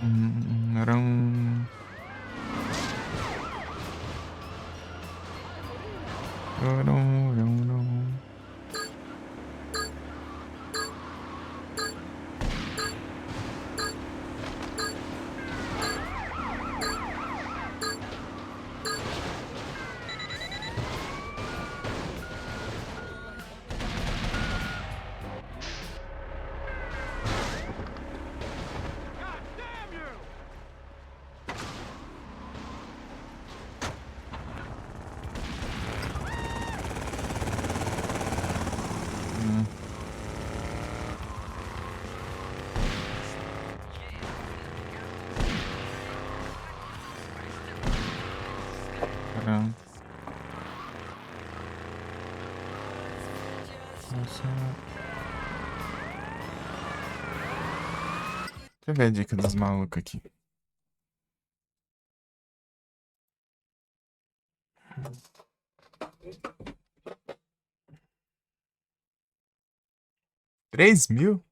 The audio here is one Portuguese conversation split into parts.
Rong, rong, rong, rong. Hum, Caramba. Nossa. Deixa eu ver a dica dos malucos aqui. $3.000?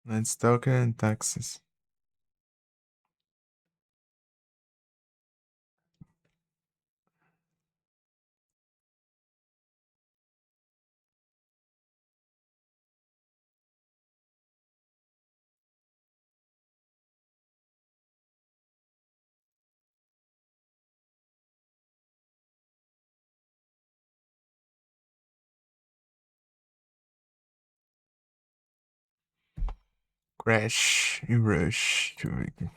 Let's talk in Texas. Crash e Rush. Deixa eu ver aqui.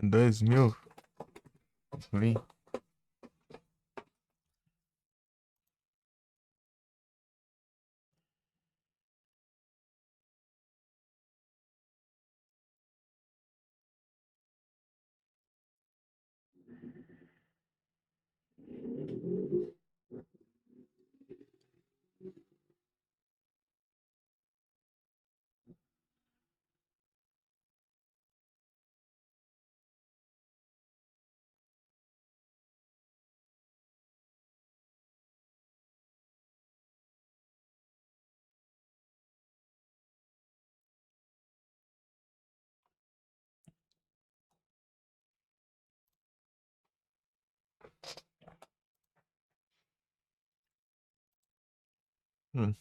$2.000? Vem. Hum.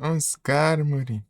Oscar, Muri.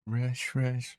Rush, rush.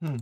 Hmm.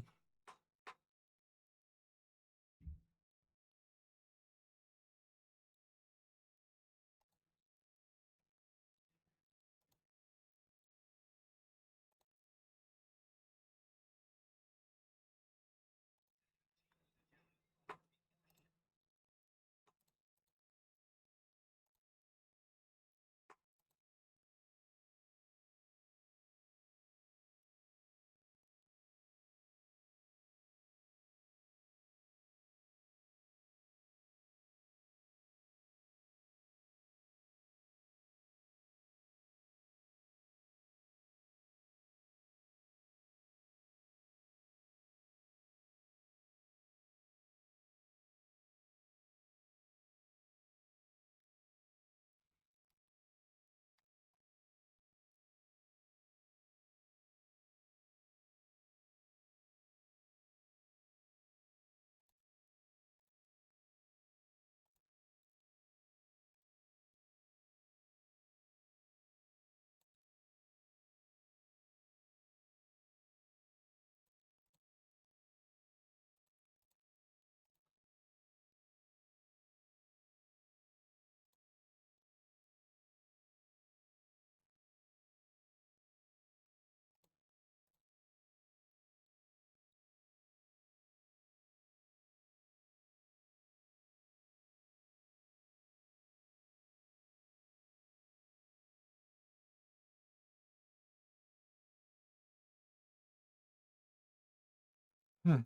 Hmm.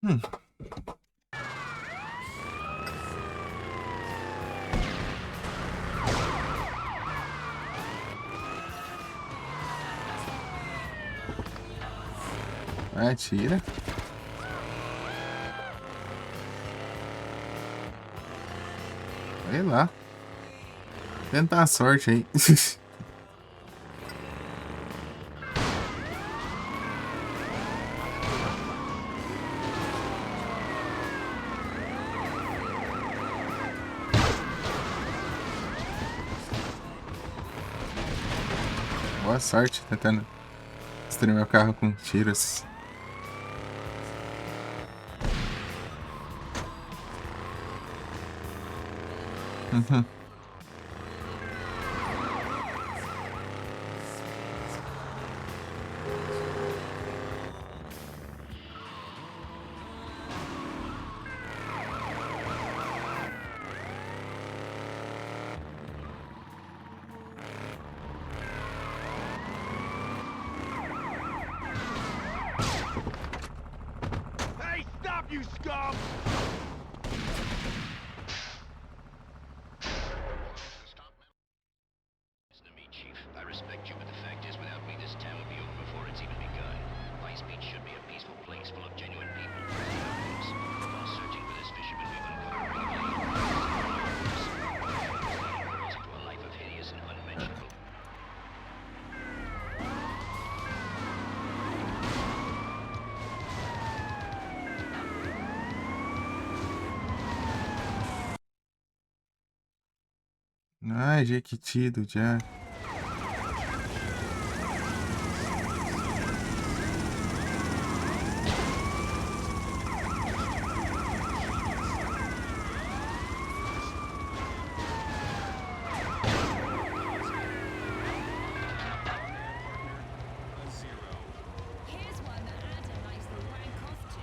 Hmm. Atira. Sei lá. Tentar a sorte aí. Boa sorte tentando destruir meu carro com tiros. Uhum. Hey, stop, you scum! Listen to me, Chief. I respect you, but the fact is, without me, this town will be over before it's even begun. Vice Beach should be a peaceful place full of genuine people. While searching for this fisherman, we've uncovered girls into a life of hideous and unmentionable. Ai, Jequiti do Jack. Here's one that Adam likes to wank off to.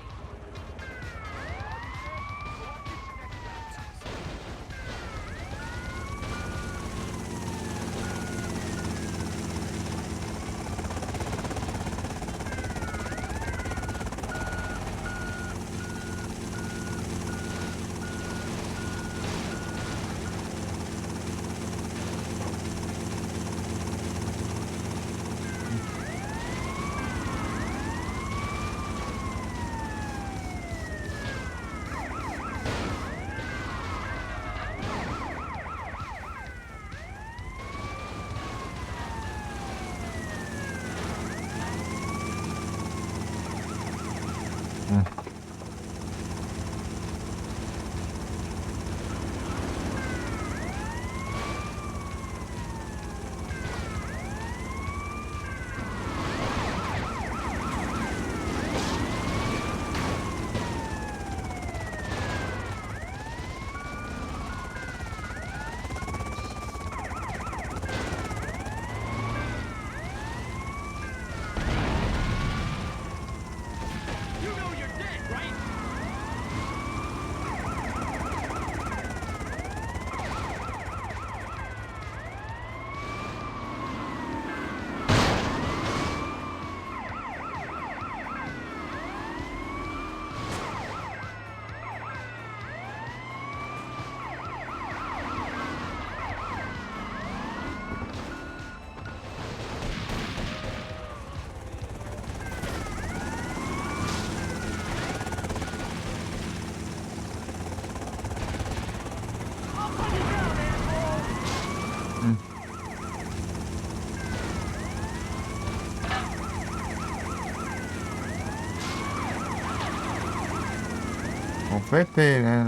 Completei, né?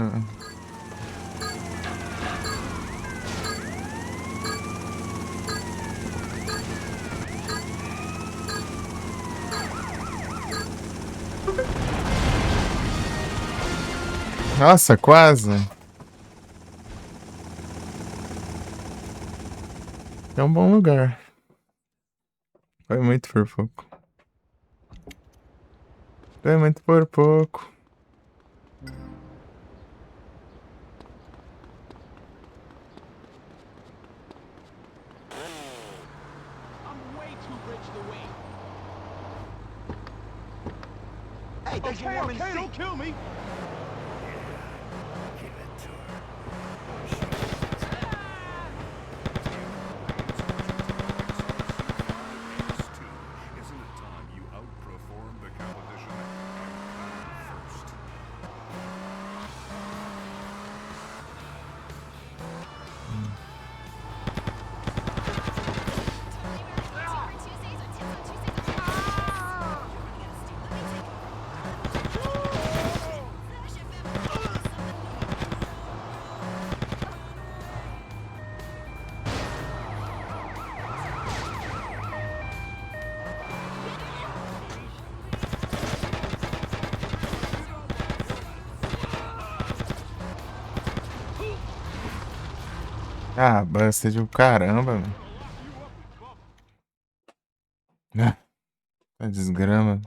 Nossa, quase. É um bom lugar. Foi muito por pouco. Foi muito por pouco. I'm way too rich to wait. Hey, there's your woman. Okay, don't kill me. Isn't it time you outperformed the competition? First. Ah, Buster do caramba, mano. Ah, tá desgrama.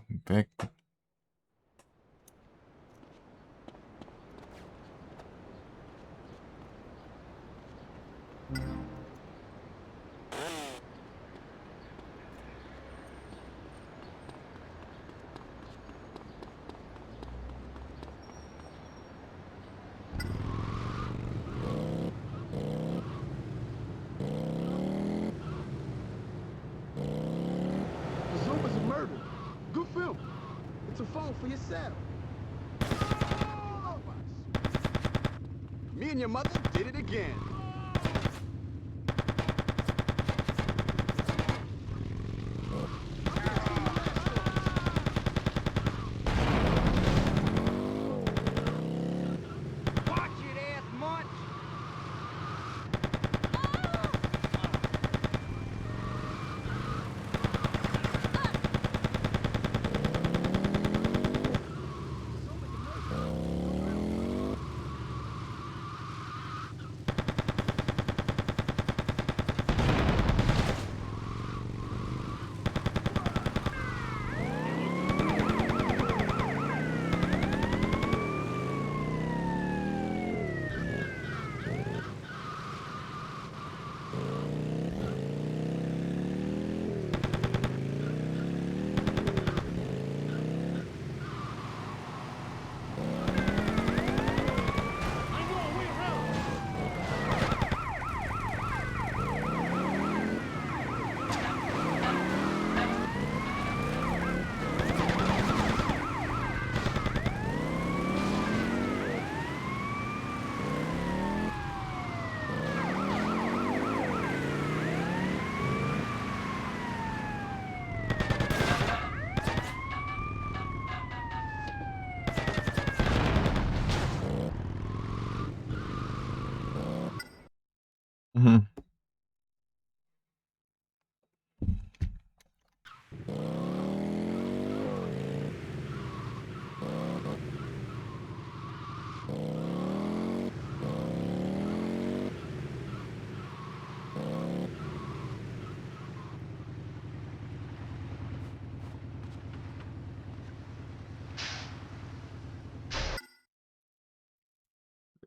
Zuma is a murder. Good film. It's a phone for yourself. Me and your mother did it again. Watch it, ass much. Uhum.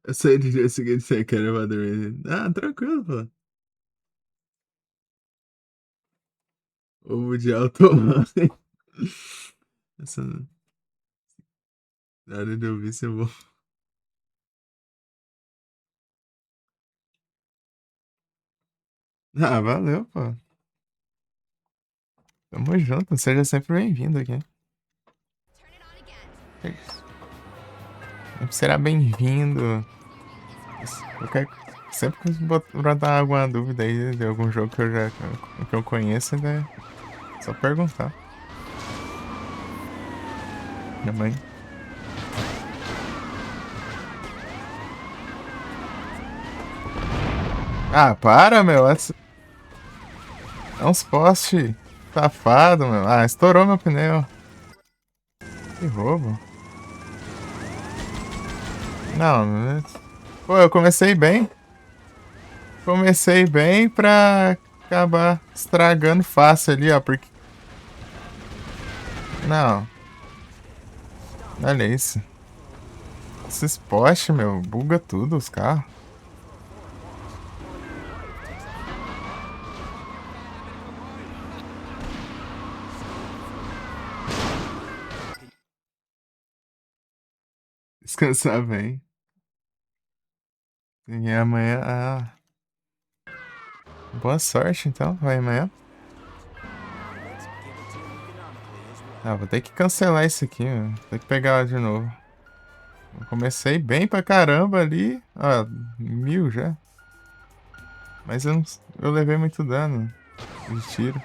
Eu sei do dia seguinte você quer levar dormir. Ah, tranquilo, pô. Ovo de alto mãe. Essa. Na hora de ouvir, você vou. Ah, valeu, pô. Tamo junto. Seja sempre bem-vindo aqui. Sempre será bem-vindo. Qualquer... Sempre que brotar alguma dúvida aí de algum jogo que eu conheço, né? Só perguntar. Minha mãe. Ah, para, meu. É uns postes. Safado, meu. Ah, estourou meu pneu. Que roubo. Não, pô, eu comecei bem. Comecei bem pra acabar estragando fácil ali, ó. Porque. Não. Olha isso. Esses postes, meu. Buga tudo os carros. Descansar bem. E amanhã. Ah, boa sorte então. Vai amanhã. Ah, vou ter que cancelar isso aqui, ó. Vou ter que pegar de novo. Eu comecei bem pra caramba ali. Ó, 1000 já. Mas eu levei muito dano de tiro.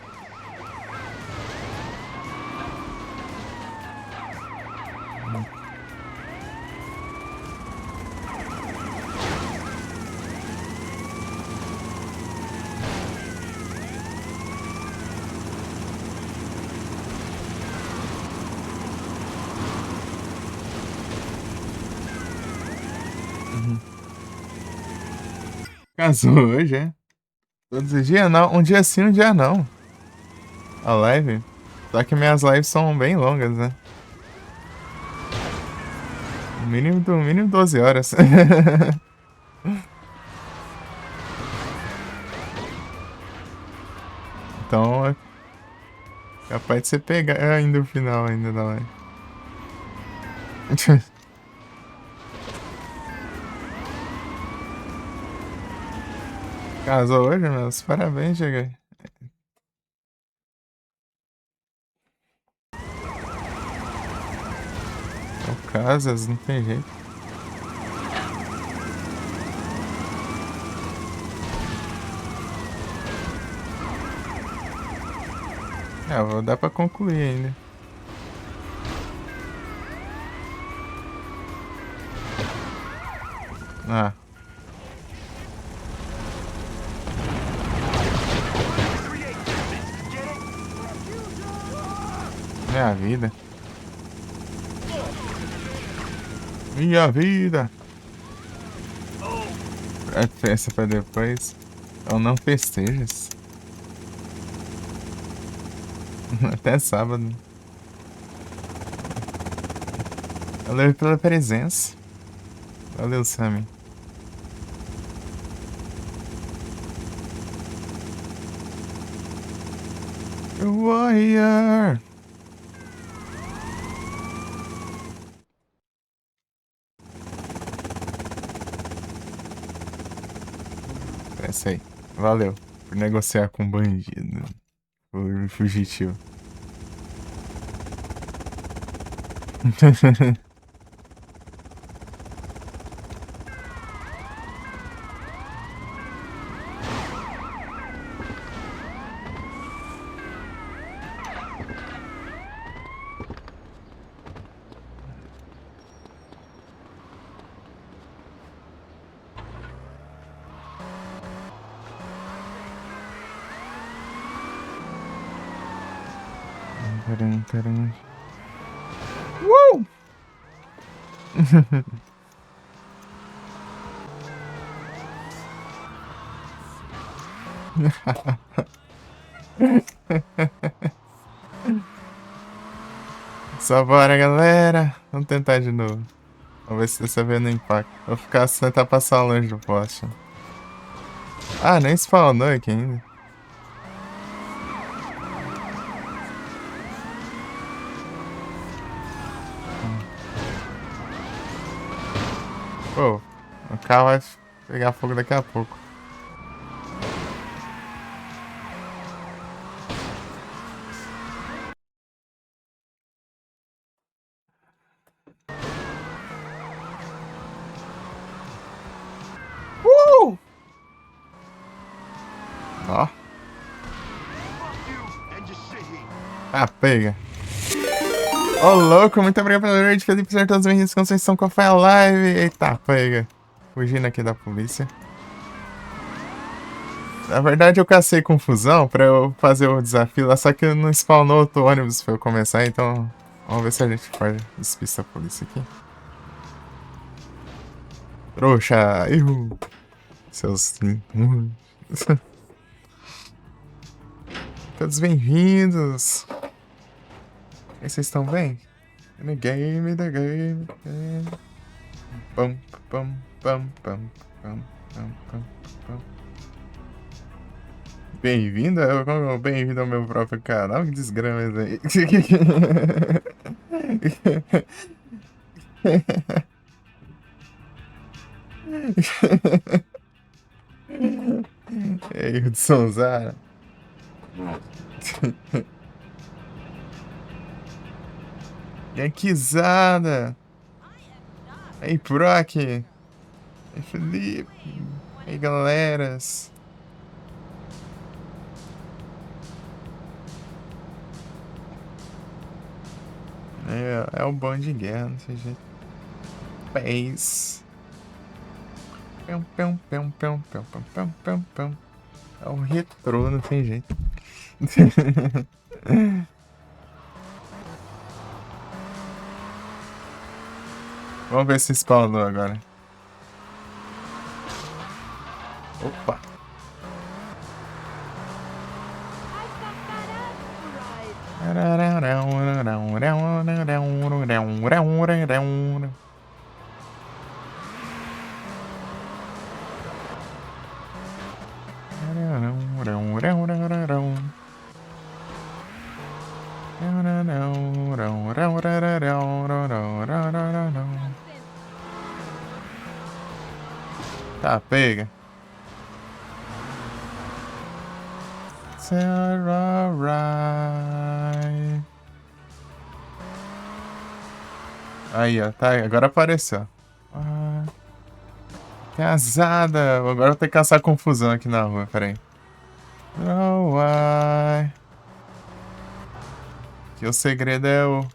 Casou hoje, é? Todos os dias não. Um dia sim, um dia não. A live. Só que minhas lives são bem longas, né? No mínimo 12 horas. Então é capaz de você pegar ainda o final ainda da live. Casou hoje, meus parabéns, chega. O Casas, não tem jeito. Ah, vou dar pra concluir ainda. Ah. Minha vida. Minha vida. Festa pra depois. Ou não festejas. Até sábado. Valeu pela presença. Valeu, Sammy. Warrior. Essa aí. Valeu por negociar com bandido. Por fugitivo. Taran. Uou! Só bora, galera. Vamos tentar de novo. Vamos ver se dessa vez não impacta. Vou tentar passar longe do poste. Ah, nem spawnou aqui ainda. Pô, o carro vai pegar fogo daqui a pouco. Ó. Ah, pega. Ô, louco, muito obrigado pela noite. Felipe, por todos os bem-vindos com vocês. Qual foi a live? Eita, pega. Fugindo aqui da polícia. Na verdade, eu cacei confusão pra eu fazer o desafio lá, só que não spawnou outro ônibus pra eu começar, então vamos ver se a gente pode despistar a polícia aqui. Trouxa! Ihu! Seus... Todos bem-vindos! E vocês estão bem? The game, the game, the game. Pam, pam, pam, pam, pam, pam, pam, pam. Bem-vindo? Bem-vindo ao meu próprio canal? Que desgrama isso aí. Ei, Hudson Zara. Yankeezada! Ei, Brock! Ei, Felipe! Ei, galeras! É o bom de guerra, não sei jeito. Pés! Pão, pão, pão, pão, pão, pão, pão, pão, pão. É o retrô, não tem jeito. Vamos ver se spawnou agora. Opa! Tá, pega. Alright. Aí, ó, tá, agora apareceu. Ah, casada! Agora eu vou ter que caçar confusão aqui na rua, peraí. Oh, why? Que o segredo é o...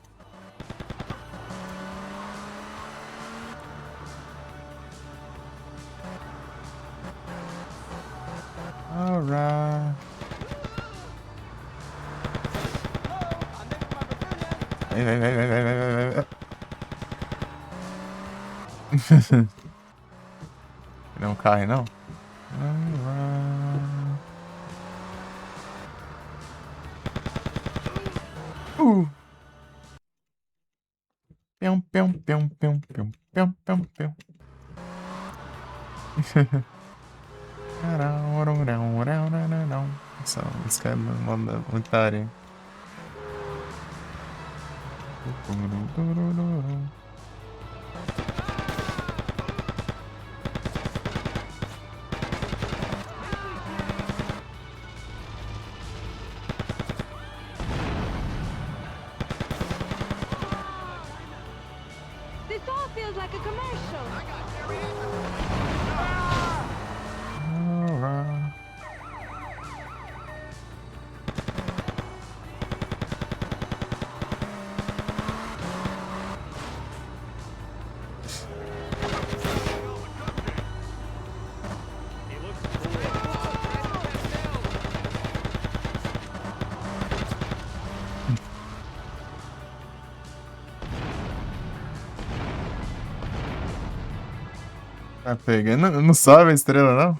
Alright. Vai. Não cai, não? Pião, pião, pião, pião, pião, pião, pião, pião. Essa música é muita área. This all feels like a commercial. Alright. Tá pegando. Não sobe a estrela, não?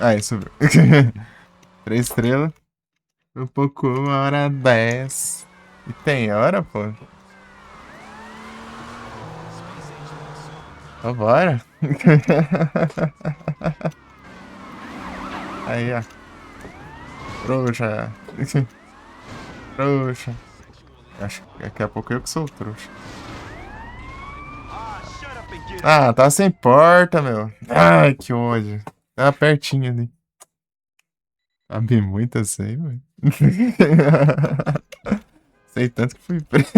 Aí, subiu. 3 estrelas. Um pouco, 1h10. E tem hora, pô? Vambora. Aí, ó. Trouxa. Trouxa. Acho que daqui a pouco eu que sou o trouxa. Ah, tá sem porta, meu. Ai, que ódio. Tá pertinho ali. Abre muito assim, mano. Sei tanto que fui preso.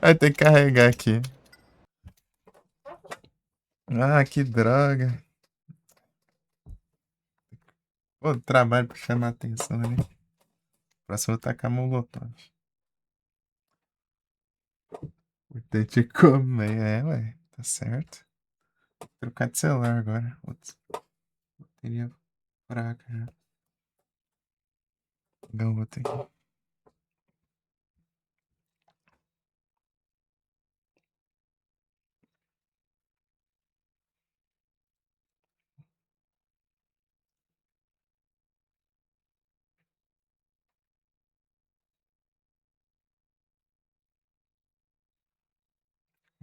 Vai ter que carregar aqui. Ah, que droga. Pô, trabalho pra chamar atenção ali. Próximo eu tacar molotov. Importante é comer. É, ué. Tá certo. Vou trocar de celular agora. Putz. Bateria fraca já. Não, vou ter que.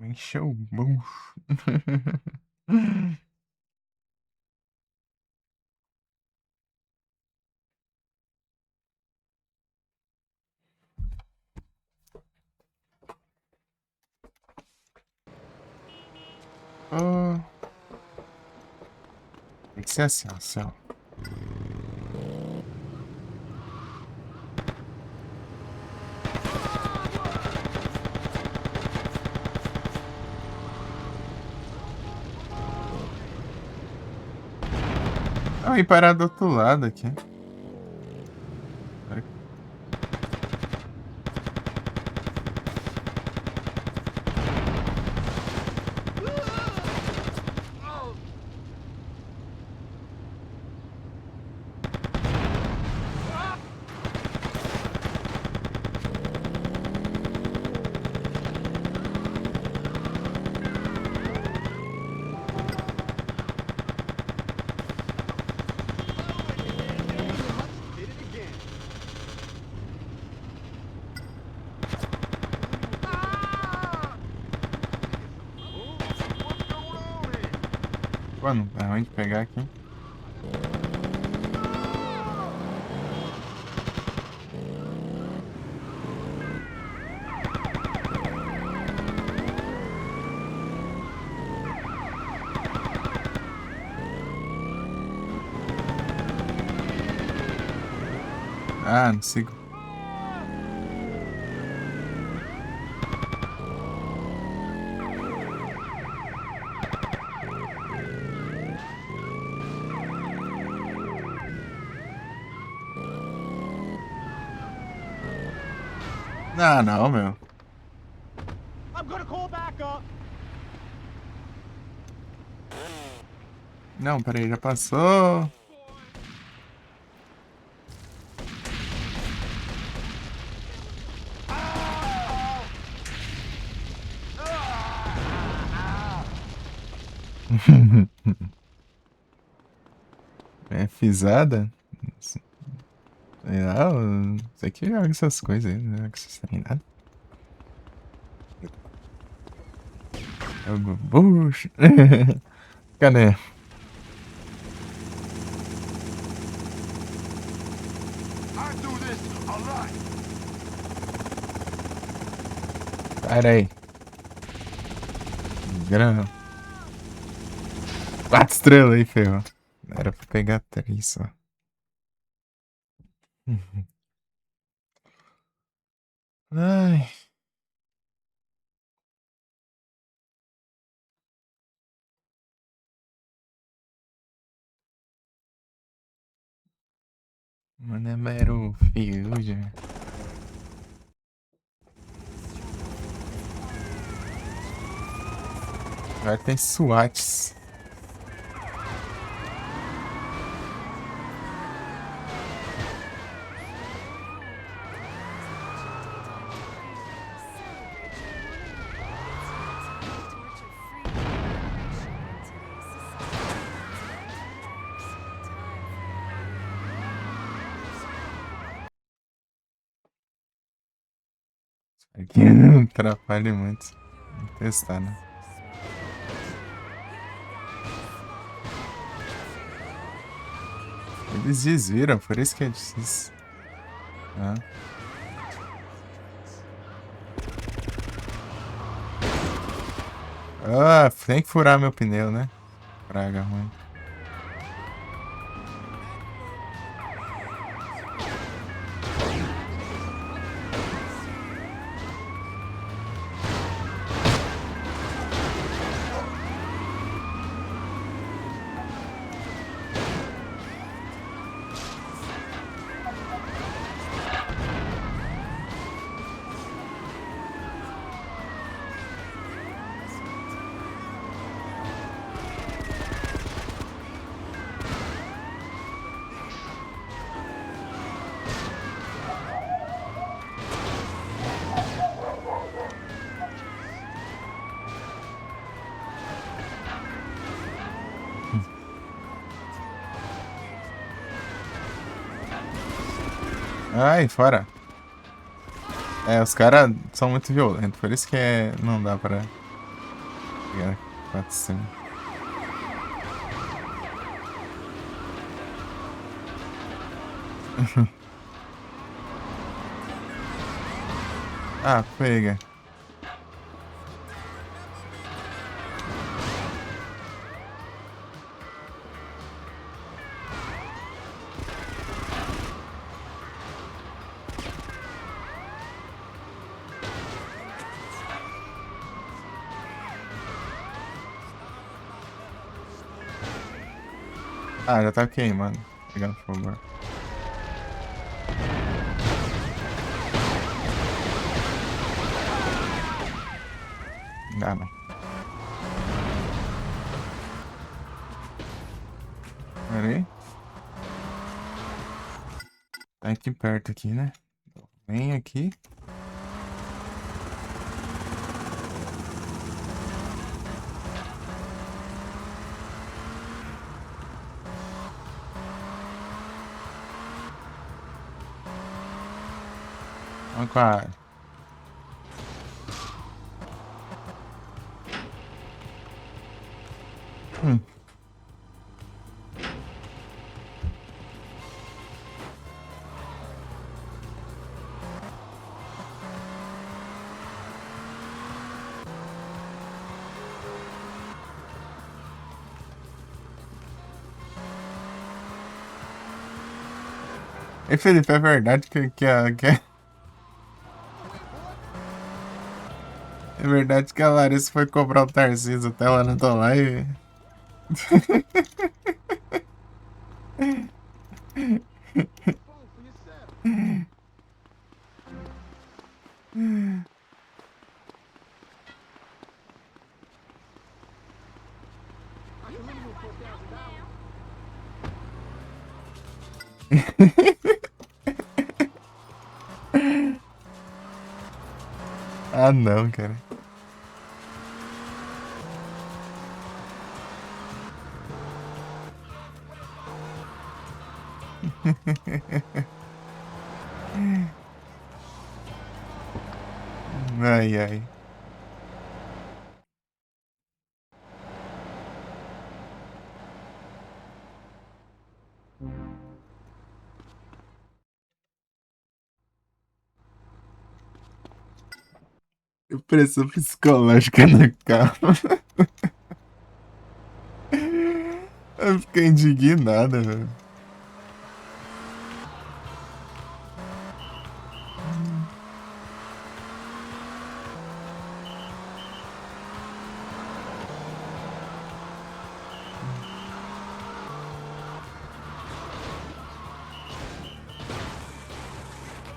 Encher o bucho. Oh. Tem que ser assim, ó. Céu. Ah, e parar do outro lado aqui. Hit it again. What's going on here? Pô, não dá onde pegar aqui. Ah, não sigo. Ah, não, meu. I'm gonna call backup. Não, peraí, já passou. É fisada? Sei lá, isso aqui joga essas coisas aí, não joga essas treinadas. É o bucho. Cadê? I do this a lot. Para aí. Grana. 4 estrelas aí, ferro. Era pra pegar 3 só. Ai. Mano, é mero field. Agora tem SWATs. Aqui não atrapalha muito. Vou testar, né? Eles desviram, por isso que é difícil. Ah. Ah, tem que furar meu pneu, né? Praga ruim. Ai, fora. É, os caras são muito violentos, por isso que não dá pra pegar 400. Ah, pega. Ah, já tá queimando. Pegando fogo agora. Dá não. Pera aí. Tá aqui perto aqui, né? Vem aqui. Vamos com a área. Hum. Ei, Felipe, é verdade é verdade que a Larissa foi cobrar o Tarcísio até lá na tua live? Phone for yourself. I can lend you $4,000. Ah, não, cara. Ai, ai. Pressão psicológica no carro. Eu fiquei indignado, velho.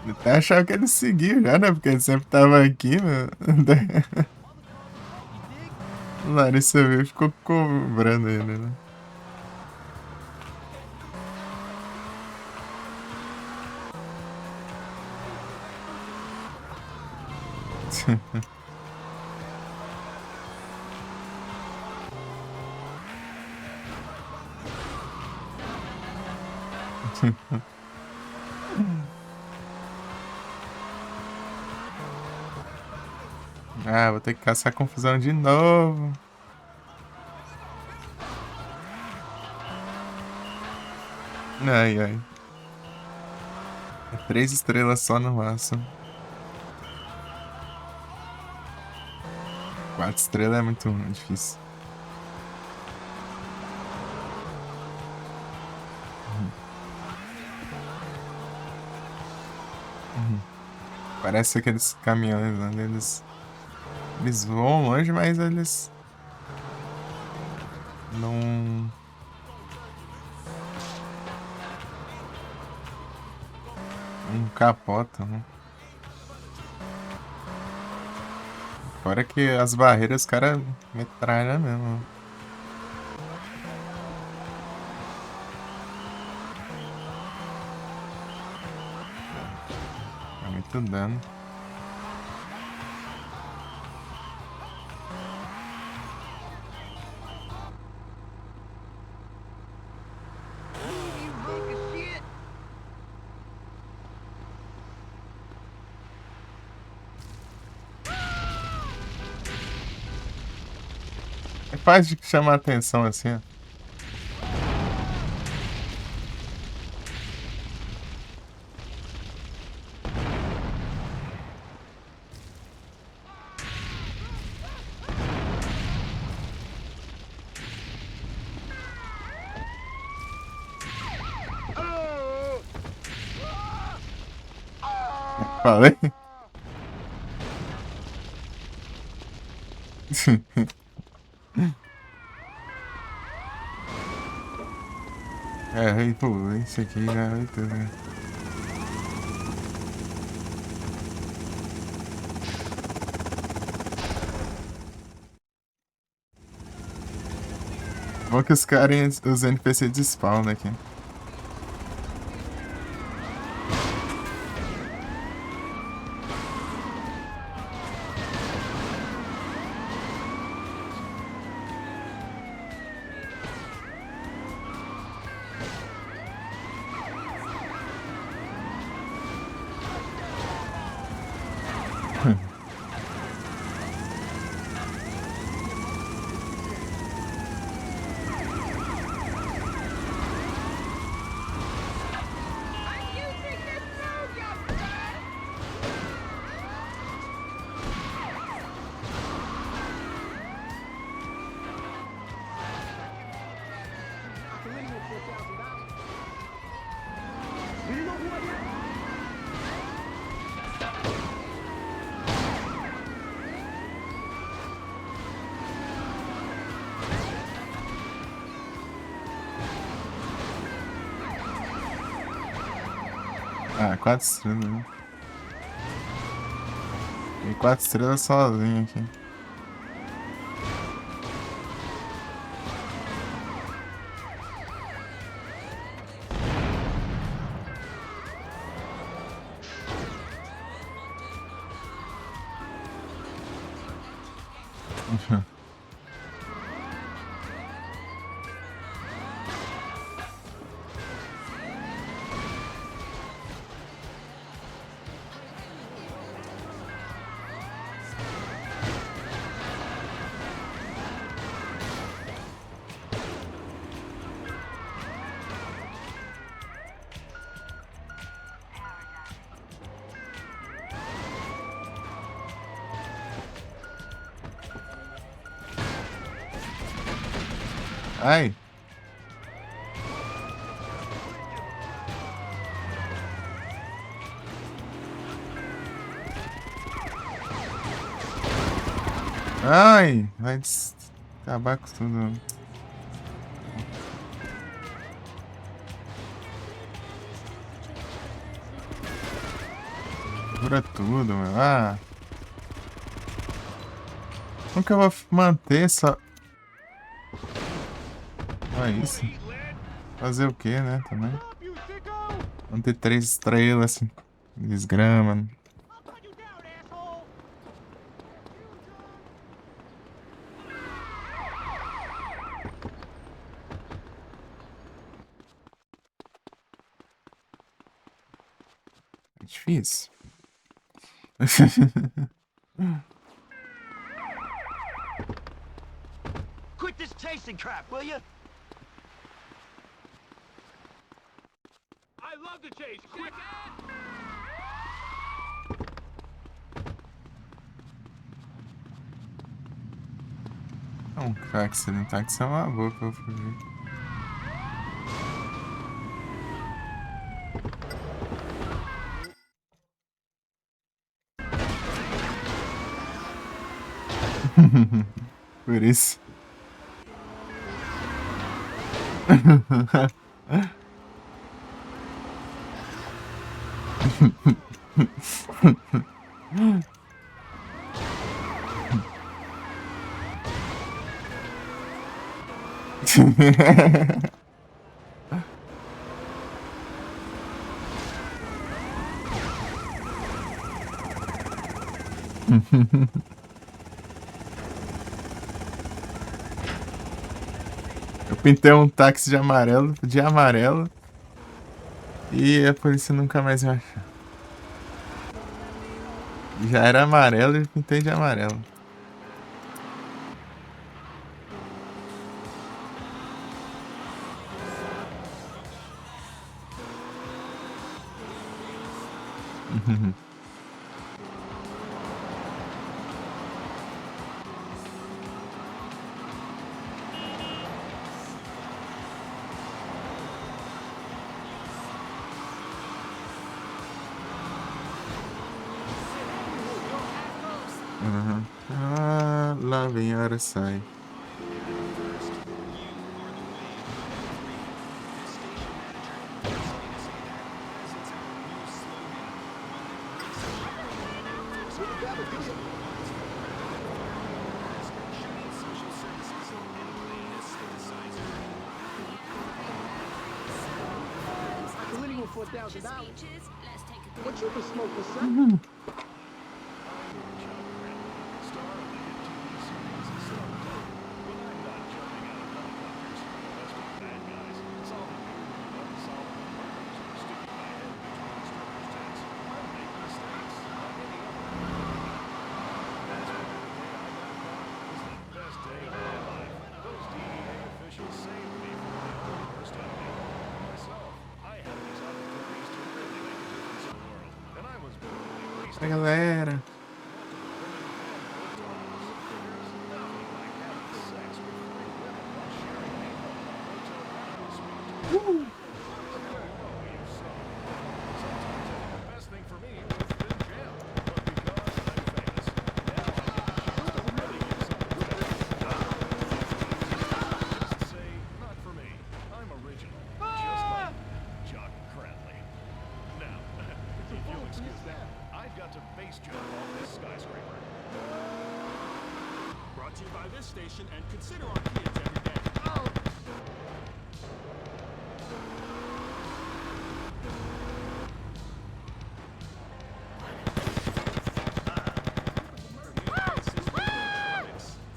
Eu até achava que ele seguiu já, né? Porque ele sempre tava aqui, meu. Larissa veio e ficou cobrando ele, né? Ah, vou ter que caçar confusão de novo. Ai, ai. É 3 estrelas só no máximo. 4 estrelas é muito difícil. Parece aqueles caminhões, né? Eles voam longe, mas eles não capotam, né? Fora que as barreiras os caras metralham mesmo. É muito dano. fácil de chamar atenção assim, ó. Falei? É, pô, esse aqui já vai tudo, né? Bom que os caras, os NPC de spawn aqui. Ah, 4 estrelas, né? Tem 4 estrelas sozinho aqui. Ai. Ai, vai acabar com tudo. Dura tudo, meu. Ah. Como que eu vou manter essa... É isso. Fazer o que, né, também. Vamos ter 3 estrelas, assim. Desgrama, né? É difícil. Quit this chasing crap, will you? I love the chase. Quick. Não, cara, se não tá que é uma boa pra eu fugir. Por isso. Eu pintei um táxi de amarelo, e a polícia nunca mais me achou. Já era amarelo e pintei de amarelo. Uhum. Ah, lá vem a hora sai. Delineate $4,000. Speeches. Let's take a What you can smoke for Uhum. something? A galera. I've got to base jump off this skyscraper. Brought to you by this station and consider our kids every day.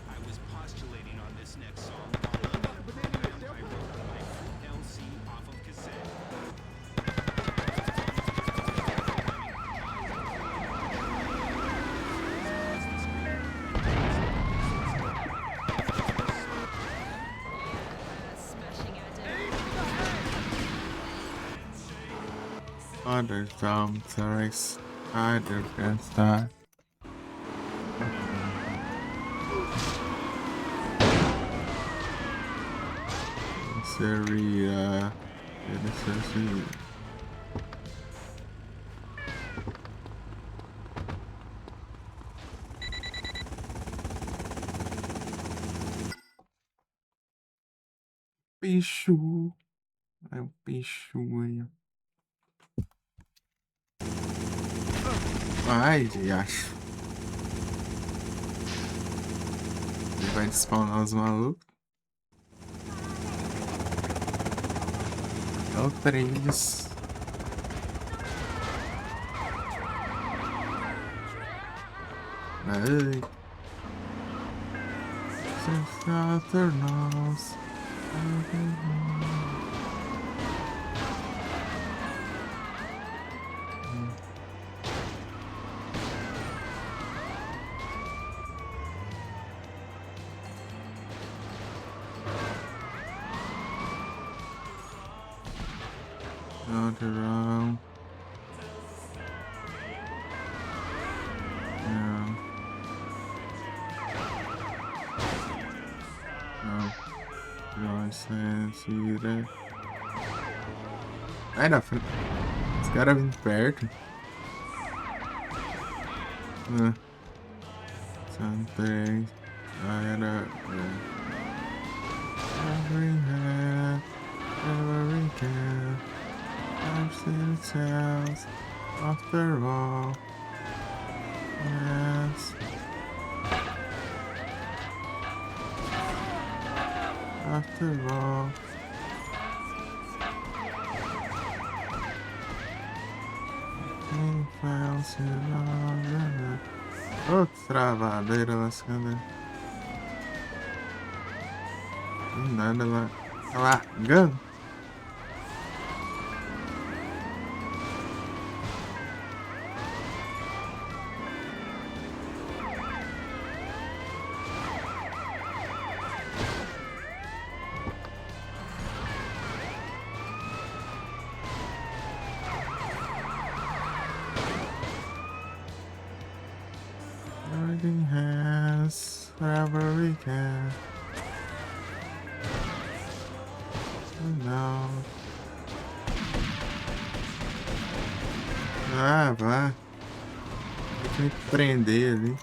I was postulating on this next song. I wrote my Fruit LC off of cassette. smashing Adam. Other sometimes other can start. Seria. Bicho. É um bicho aí. Ai, diacho. Ele vai despawnar os malucos. É o 3. Ai. Saturnals. Not around. Yeah. No. See that. Ai, na frente. Os caras vindo perto. São 3. Era. Every hand, every can. I've seen it sells. After all. Yes. After all. Ô, travadeira lascada. Nada lá. Tá largando. holding hands wherever we can. Não. Ah, vá. Eu tenho que prender ali.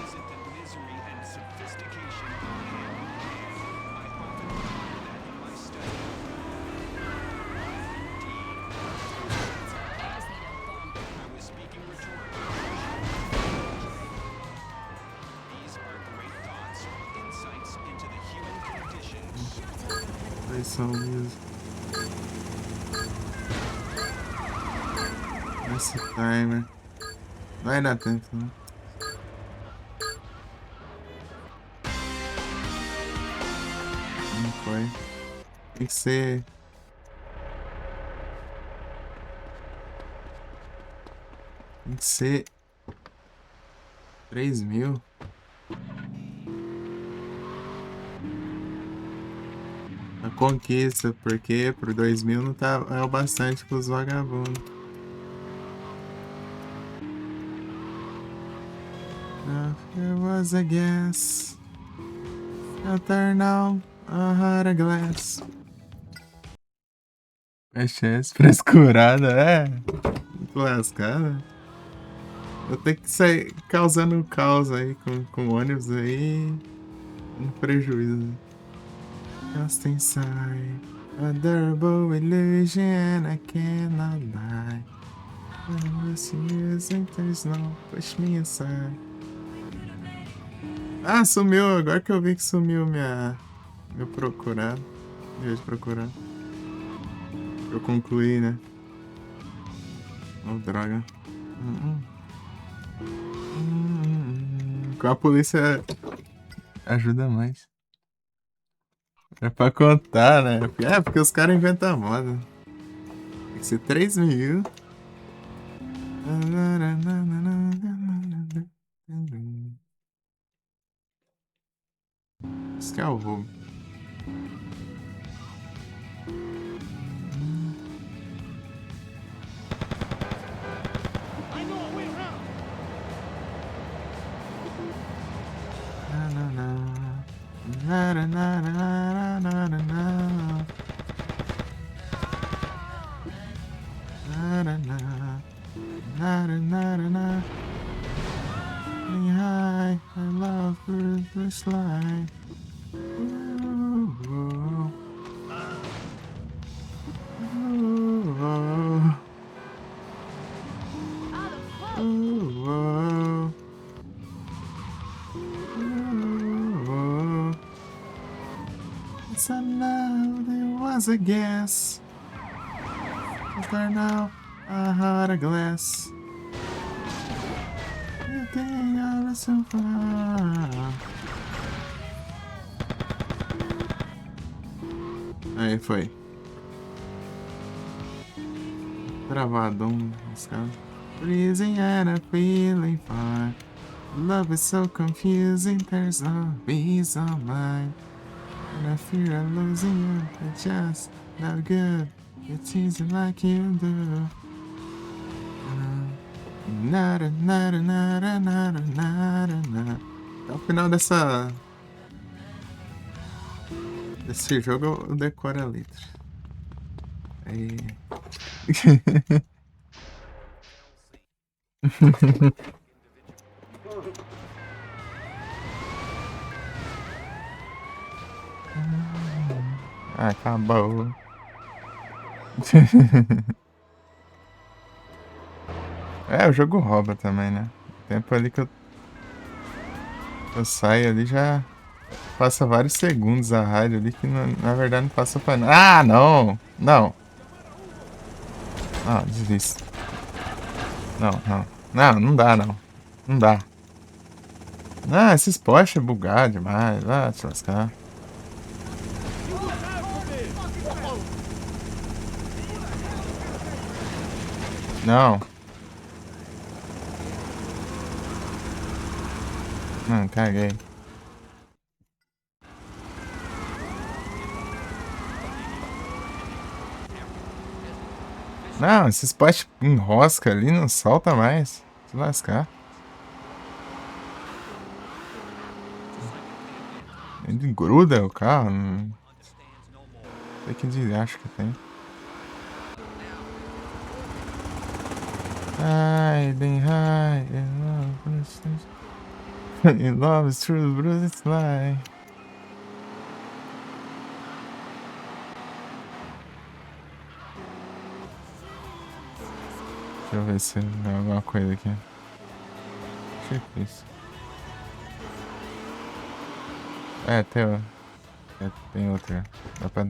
Isn't the misery and sophistication hand in hand? I often wonder that in my study. I was speaking rhetorically. These are great thoughts, insights into the human condition. Play some music. Esse timer. Vai dar tempo, né? Não foi. Tem que ser. Tem que ser 3.000. A conquista, porque pro 2.000 não tá é o bastante pros vagabundos. If there was a guess, I'll turn now a heart of glass. É chance frescurada, é. Muito lascada. Vou ter que sair causando caos aí com ônibus aí. Um prejuízo. Just inside a durable illusion, I cannot lie. When I see music, there's no push me aside. Ah, sumiu, agora que eu vi que sumiu meu procurar. Devia procurar. Eu concluí, né? Oh, droga. Com a polícia ajuda mais. É pra contar, né? É, porque os caras inventam moda. Tem que ser 3.000. Isso que é o roubo. High, I love this life. So now there was a guess, but there now a heart of glass. You think I was so far. Aí foi. Travadão, os caras. Freezing and I'm feeling fine. Love is so confusing, there's no peace of mind. And I fear I'm losing you, it's just not good. It seems like you do. Nada, nada, nada, nada, nada, nada. Até o final desse jogo eu decoro a letra. Aí. Acabou. É, o jogo rouba também, né? O tempo ali que eu saio ali já passa vários segundos a rádio ali que na verdade não passa pra nada. Ah, não! Não! Não, desiste. Não, não. Não, não dá, não. Não dá. Ah, esses Porsche é bugado demais. Ah, se lascar. Não. Não, caguei. Não, esse spot enrosca ali, não solta mais. Se lascar. Ele gruda o carro. Não sei que desgaste que tem. Hiding high in love is true, but it's lie. Deixa eu ver se tem alguma coisa aqui. Tipo isso. Tem outra. Dá pra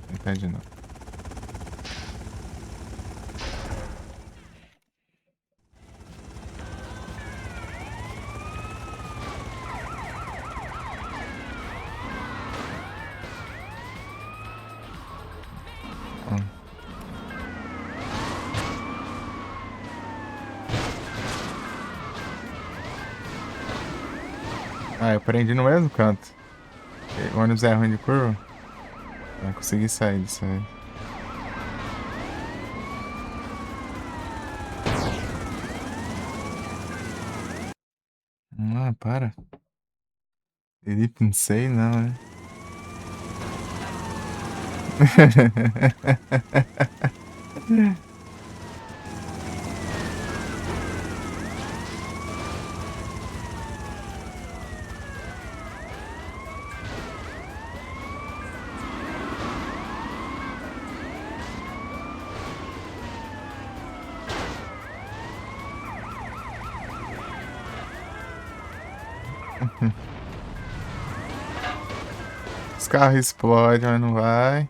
tentar de novo. Eu prendi no mesmo canto. O ônibus é ruim de curva. Vai conseguir sair disso aí. Para. Ele pensei, não, né? Os carros explodem, mas não vai.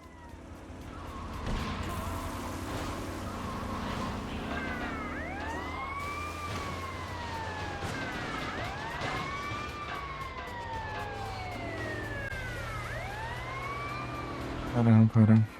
Caramba, caramba.